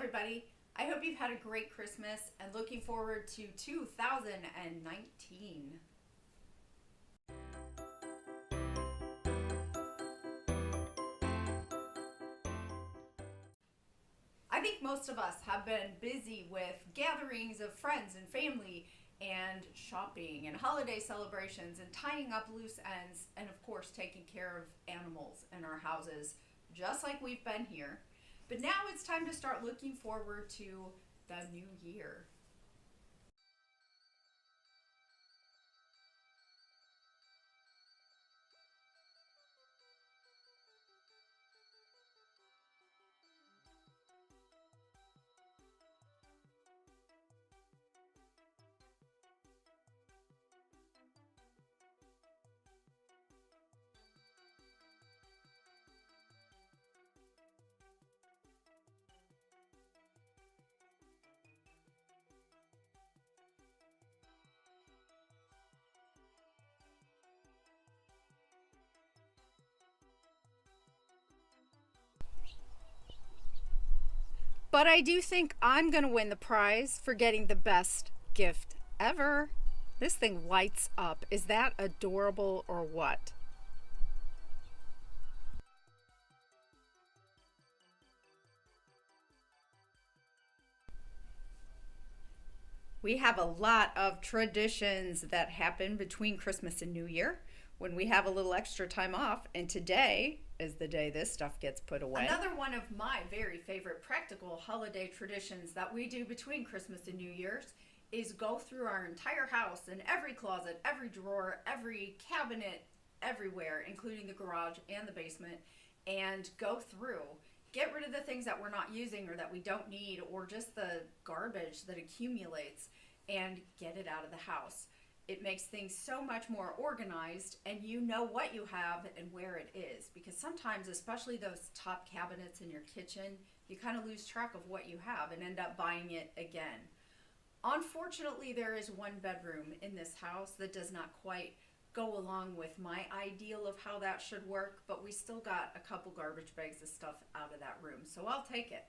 everybody. I hope you've had a great Christmas and looking forward to 2019. I think most of us have been busy with gatherings of friends and family and shopping and holiday celebrations and tying up loose ends and, of course, taking care of animals in our houses, just like we've been here. But now it's time to start looking forward to the new year. But I do think I'm going to win the prize for getting the best gift ever. This thing lights up. Is that adorable or what? We have a lot of traditions that happen between Christmas and New Year when we have a little extra time off, and today is the day this stuff gets put away. Another one of my very favorite practical holiday traditions that we do between Christmas and New Year's is go through our entire house and every closet, every drawer, every cabinet, everywhere, including the garage and the basement, and go through. Get rid of the things that we're not using or that we don't need, or just the garbage that accumulates, and get it out of the house. It makes things so much more organized, and you know what you have and where it is. Because sometimes, especially those top cabinets in your kitchen, you kind of lose track of what you have and end up buying it again. Unfortunately, there is one bedroom in this house that does not quite go along with my ideal of how that should work, but we still got a couple garbage bags of stuff out of that room, so I'll take it.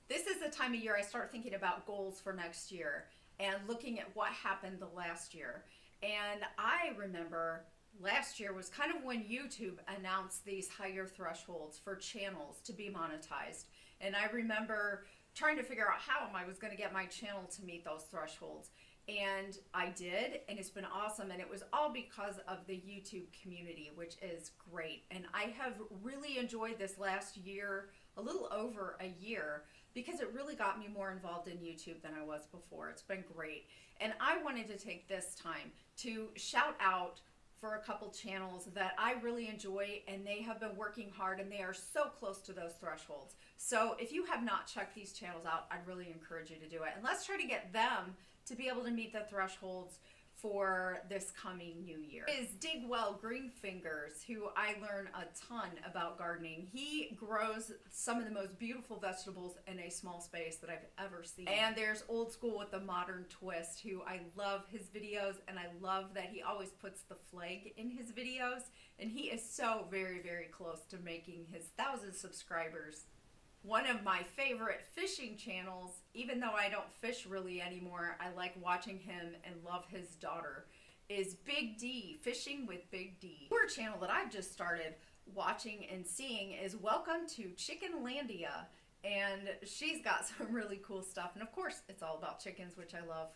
This is the time of year I start thinking about goals for next year and looking at what happened the last year. And I remember last year was kind of when YouTube announced these higher thresholds for channels to be monetized. And I remember trying to figure out how I was going to get my channel to meet those thresholds. And I did, and it's been awesome, and it was all because of the YouTube community, which is great. And I have really enjoyed this last year, a little over a year, because it really got me more involved in YouTube than I was before. It's been great. And I wanted to take this time to shout out for a couple channels that I really enjoy, and they have been working hard, and they are so close to those thresholds. So if you have not checked these channels out, I'd really encourage you to do it. And let's try to get them to be able to meet the thresholds for this coming new year. Is Digwell Greenfingers, who I learn a ton about gardening. He grows some of the most beautiful vegetables in a small space that I've ever seen. And there's Old School with the Modern Twist, who I love his videos, and I love that he always puts the flag in his videos, and he is so very, very close to making his 1,000 subscribers. One of my favorite fishing channels, even though I don't fish really anymore, I like watching him and love his daughter, is Big D, Fishing with Big D. Her channel that I've just started watching and seeing is Welcome to Chickenlandia, and she's got some really cool stuff. And of course, it's all about chickens, which I love.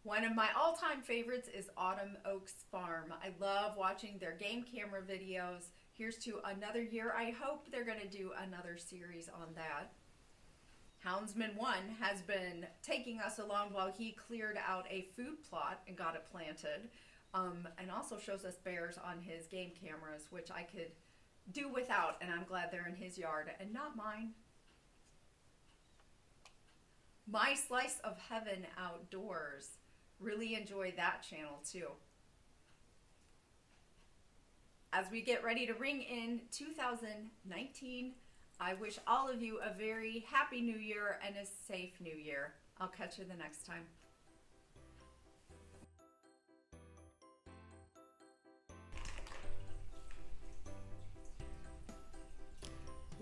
One of my all-time favorites is Autumn Oaks Farm. I love watching their game camera videos. Here's to another year. I hope they're going to do another series on that. Houndsman One has been taking us along while he cleared out a food plot and got it planted, and also shows us bears on his game cameras, which I could do without, and I'm glad they're in his yard and not mine. My Slice of Heaven Outdoors. Really enjoy that channel too. As we get ready to ring in 2019, I wish all of you a very happy new year and a safe new year. I'll catch you the next time.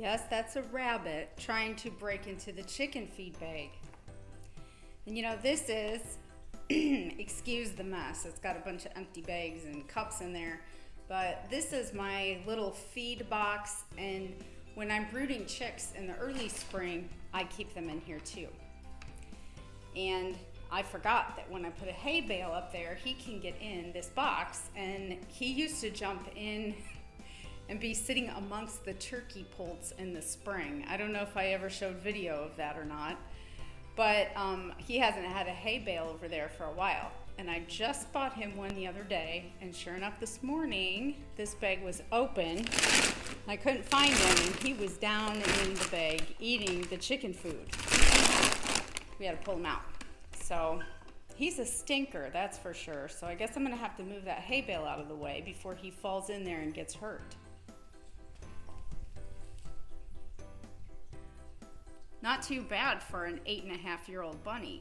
Yes, that's a rabbit trying to break into the chicken feed bag. And you know, this is, excuse the mess, it's got a bunch of empty bags and cups in there, but this is my little feed box, and when I'm brooding chicks in the early spring, I keep them in here too. And I forgot that when I put a hay bale up there, he can get in this box, and he used to jump in and be sitting amongst the turkey poults in the spring. I don't know if I ever showed video of that or not, but he hasn't had a hay bale over there for a while. And I just bought him one the other day, and sure enough, this morning, this bag was open. I couldn't find him, and he was down in the bag eating the chicken food. We had to pull him out. So he's a stinker, that's for sure. So I guess I'm gonna have to move that hay bale out of the way before he falls in there and gets hurt. Not too bad for an 8.5-year-old bunny.